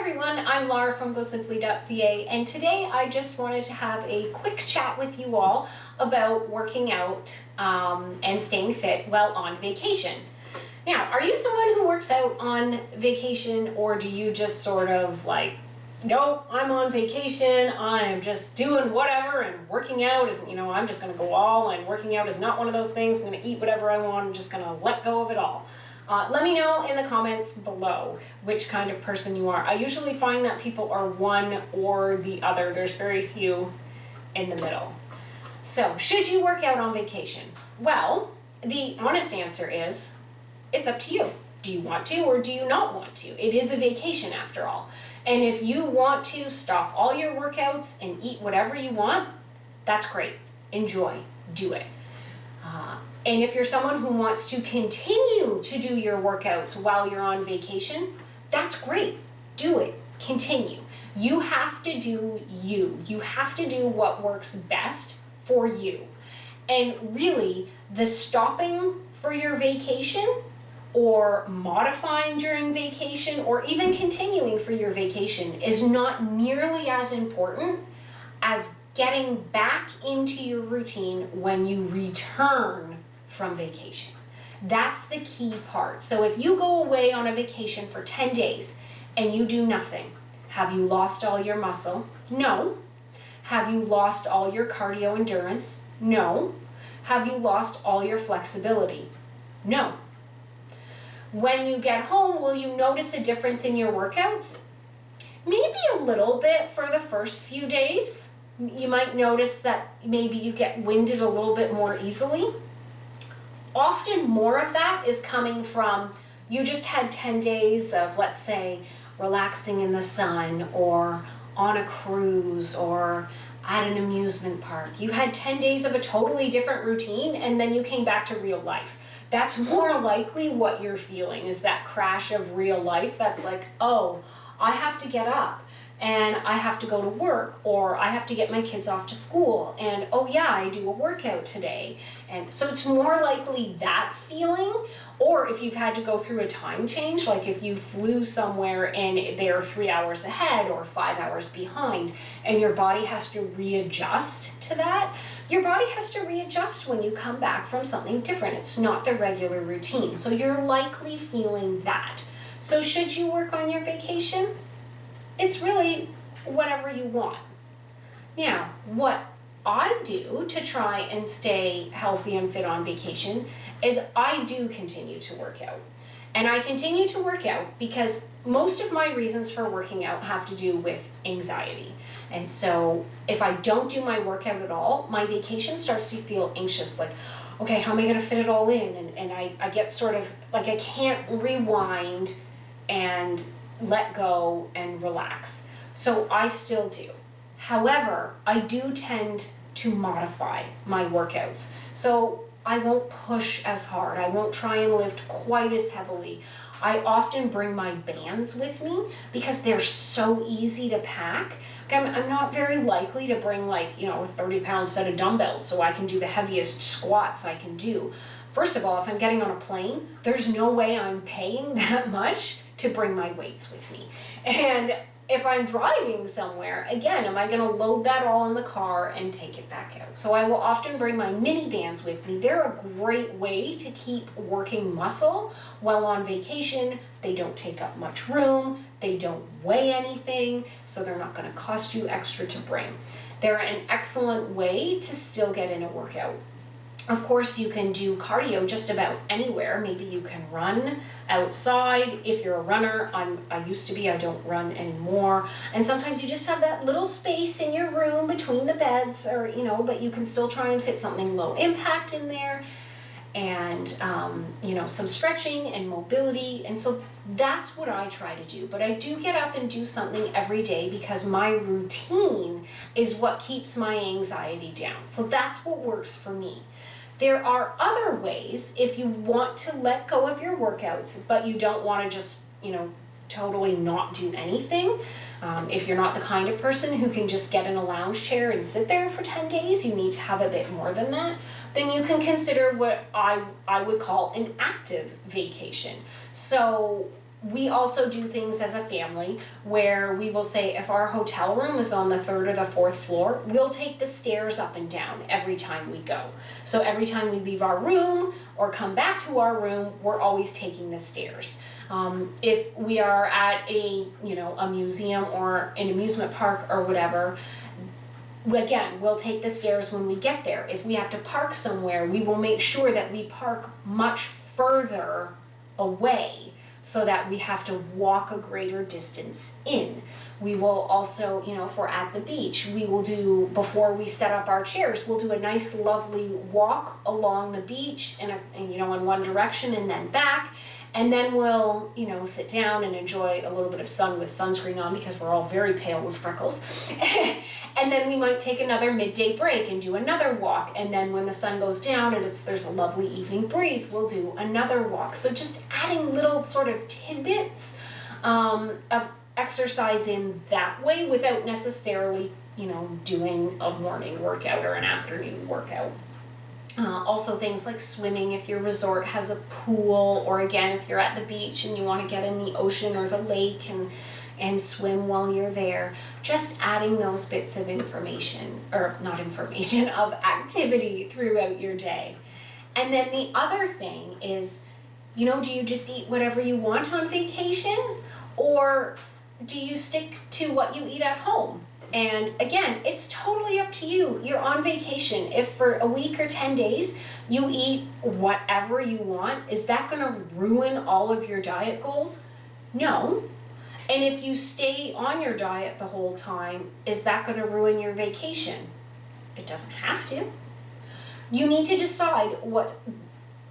everyone, I'm Laura from gosimpli.ca, and today I just wanted to have a quick chat with you all about working out and staying fit while on vacation. Now, are you someone who works out on vacation, or do you just sort of like, nope, I'm on vacation, I'm just doing whatever, and working out isn't, I'm just going to go all, and working out is not one of those things, I'm going to eat whatever I want, I'm just going to let go of it all. Let me know in the comments below which kind of person you are. I usually find that people are one or the other. There's very few in the middle. So, should you work out on vacation? Well, the honest answer is, it's up to you. Do you want to or do you not want to? It is a vacation after all. And if you want to stop all your workouts and eat whatever you want, that's great. Enjoy. Do it. And if you're someone who wants to continue to do your workouts while you're on vacation, that's great. Do it. Continue. You have to do you. You have to do what works best for you. And really, the stopping for your vacation or modifying during vacation or even continuing for your vacation is not nearly as important as getting back into your routine when you return from vacation. That's the key part. So if you go away on a vacation for 10 days and you do nothing, have you lost all your muscle? No. Have you lost all your cardio endurance? No. Have you lost all your flexibility? No. When you get home, will you notice a difference in your workouts? Maybe a little bit for the first few days. You might notice that maybe you get winded a little bit more easily. Often more of that is coming from you just had 10 days of, let's say, relaxing in the sun or on a cruise or at an amusement park. You had 10 days of a totally different routine and then you came back to real life. That's more likely what you're feeling, is that crash of real life that's like, oh, I have to get up and I have to go to work, or I have to get my kids off to school, and oh yeah, I do a workout today. And so it's more likely that feeling, or if you've had to go through a time change, like if you flew somewhere and they're 3 hours ahead or 5 hours behind, and your body has to readjust to that. Your body has to readjust when you come back from something different. It's not the regular routine. So you're likely feeling that. So should you work on your vacation? It's really whatever you want. Now, what I do to try and stay healthy and fit on vacation is I do continue to work out. And I continue to work out because most of my reasons for working out have to do with anxiety. And so if I don't do my workout at all, my vacation starts to feel anxious, like, okay, how am I going to fit it all in? And I get sort of like I can't rewind and let go and relax. So I still do. However, I do tend to modify my workouts. So I won't push as hard. I won't try and lift quite as heavily. I often bring my bands with me because they're so easy to pack. I'm not very likely to bring like, a 30-pound set of dumbbells so I can do the heaviest squats I can do. First of all, if I'm getting on a plane, there's no way I'm paying that much to bring my weights with me. And if I'm driving somewhere, again, am I going to load that all in the car and take it back out? So I will often bring my mini bands with me. They're a great way to keep working muscle while on vacation. They don't take up much room, they don't weigh anything, so they're not going to cost you extra to bring. They're an excellent way to still get in a workout. Of course, you can do cardio just about anywhere. Maybe you can run outside. If you're a runner, I used to be, I don't run anymore. And sometimes you just have that little space in your room between the beds, or, but you can still try and fit something low impact in there. And, some stretching and mobility. And so that's what I try to do. But I do get up and do something every day because my routine is what keeps my anxiety down. So that's what works for me. There are other ways if you want to let go of your workouts, but you don't want to just, totally not do anything. If you're not the kind of person who can just get in a lounge chair and sit there for 10 days, you need to have a bit more than that. Then you can consider what I would call an active vacation. So We also do things as a family where we will say if our hotel room is on the 3rd or the 4th floor, we'll take the stairs up and down every time we go. So every time we leave our room or come back to our room, we're always taking the stairs. If we are at a museum or an amusement park or whatever, again, we'll take the stairs when we get there. If we have to park somewhere, we will make sure that we park much further away so that we have to walk a greater distance in. We will also, if we're at the beach, we will do, before we set up our chairs, we'll do a nice lovely walk along the beach in one direction and then back. And then we'll, sit down and enjoy a little bit of sun with sunscreen on because we're all very pale with freckles. And then we might take another midday break and do another walk. And then when the sun goes down and there's a lovely evening breeze, we'll do another walk. So just adding little sort of tidbits of exercise in that way without necessarily, doing a morning workout or an afternoon workout. Also things like swimming if your resort has a pool, or again if you're at the beach and you want to get in the ocean or the lake and swim while you're there. Just adding those bits of of activity throughout your day. And then the other thing is, do you just eat whatever you want on vacation, or do you stick to what you eat at home? And again, it's totally up to you. You're on vacation. If for a week or 10 days you eat whatever you want, is that going to ruin all of your diet goals? No. And if you stay on your diet the whole time, is that going to ruin your vacation? It doesn't have to. You need to decide what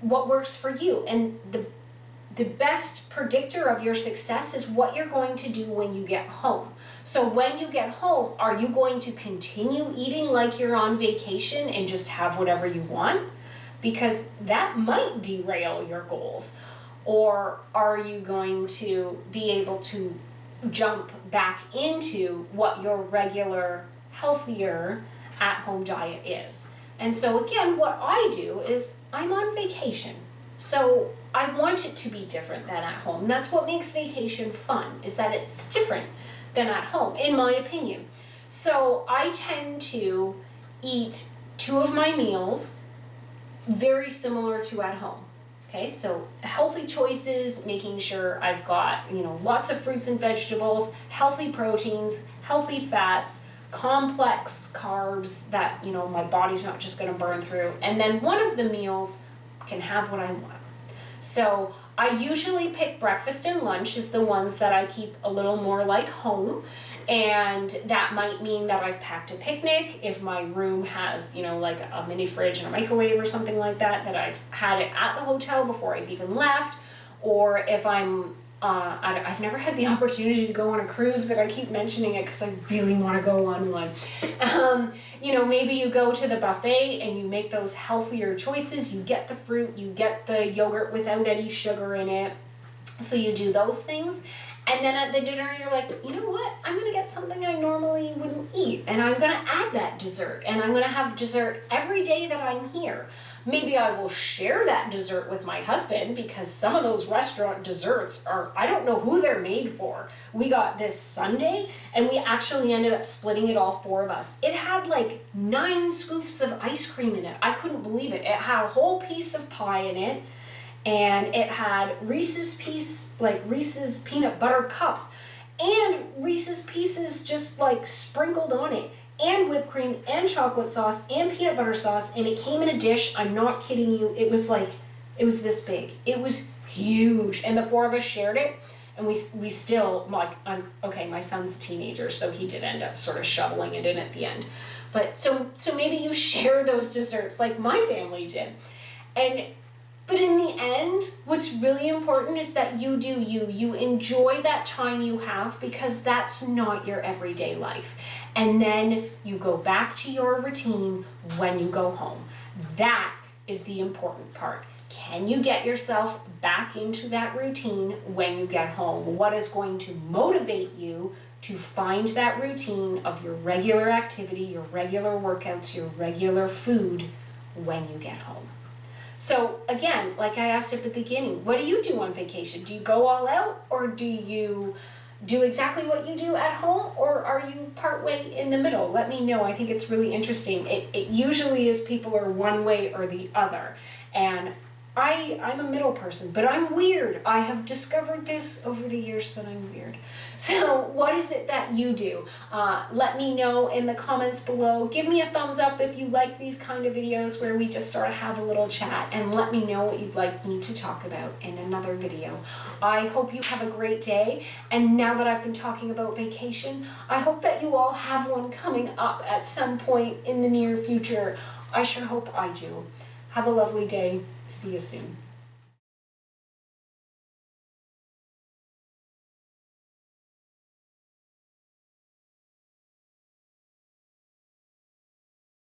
works for you. And the best predictor of your success is what you're going to do when you get home. So when you get home, are you going to continue eating like you're on vacation and just have whatever you want? Because that might derail your goals. Or are you going to be able to jump back into what your regular, healthier, at-home diet is? And so again, what I do is I'm on vacation. So I want it to be different than at home. That's what makes vacation fun, is that it's different than at home, in my opinion. So I tend to eat 2 of my meals very similar to at home. Okay, so healthy choices, making sure I've got, lots of fruits and vegetables, healthy proteins, healthy fats, complex carbs that, my body's not just going to burn through. And then one of the meals can have what I want. So I usually pick breakfast and lunch as the ones that I keep a little more like home. And that might mean that I've packed a picnic. If my room has, like a mini fridge and a microwave or something like that, that I've had it at the hotel before I've even left. Or if I've never had the opportunity to go on a cruise, but I keep mentioning it because I really want to go on one. Maybe you go to the buffet and you make those healthier choices. You get the fruit, you get the yogurt without any sugar in it. So you do those things. And then at the dinner, you're like, you know what? I'm going to get something I normally wouldn't eat. And I'm going to add that dessert. And I'm going to have dessert every day that I'm here. Maybe I will share that dessert with my husband because some of those restaurant desserts I don't know who they're made for. We got this sundae and we actually ended up splitting it all 4 of us. It had like 9 scoops of ice cream in it. I couldn't believe it. It had a whole piece of pie in it. And it had Reese's peanut butter cups and Reese's Pieces just like sprinkled on it, and whipped cream and chocolate sauce and peanut butter sauce, and it came in a dish. I'm not kidding you. It was this big. It was huge, and the 4 of us shared it, and we still, my son's a teenager, so he did end up sort of shoveling it in at the end. But so maybe you share those desserts like my family did. But in the end, what's really important is that you do you. You enjoy that time you have because that's not your everyday life. And then you go back to your routine when you go home. That is the important part. Can you get yourself back into that routine when you get home? What is going to motivate you to find that routine of your regular activity, your regular workouts, your regular food when you get home? So again, like I asked at the beginning, what do you do on vacation? Do you go all out, or do you do exactly what you do at home, or are you partway in the middle? Let me know. I think it's really interesting. It usually is people are one way or the other. And I'm a middle person, but I'm weird. I have discovered this over the years that I'm weird. So what is it that you do? Let me know in the comments below. Give me a thumbs up if you like these kind of videos where we just sort of have a little chat, and let me know what you'd like me to talk about in another video. I hope you have a great day, and now that I've been talking about vacation, I hope that you all have one coming up at some point in the near future. I sure hope I do. Have a lovely day. See you soon.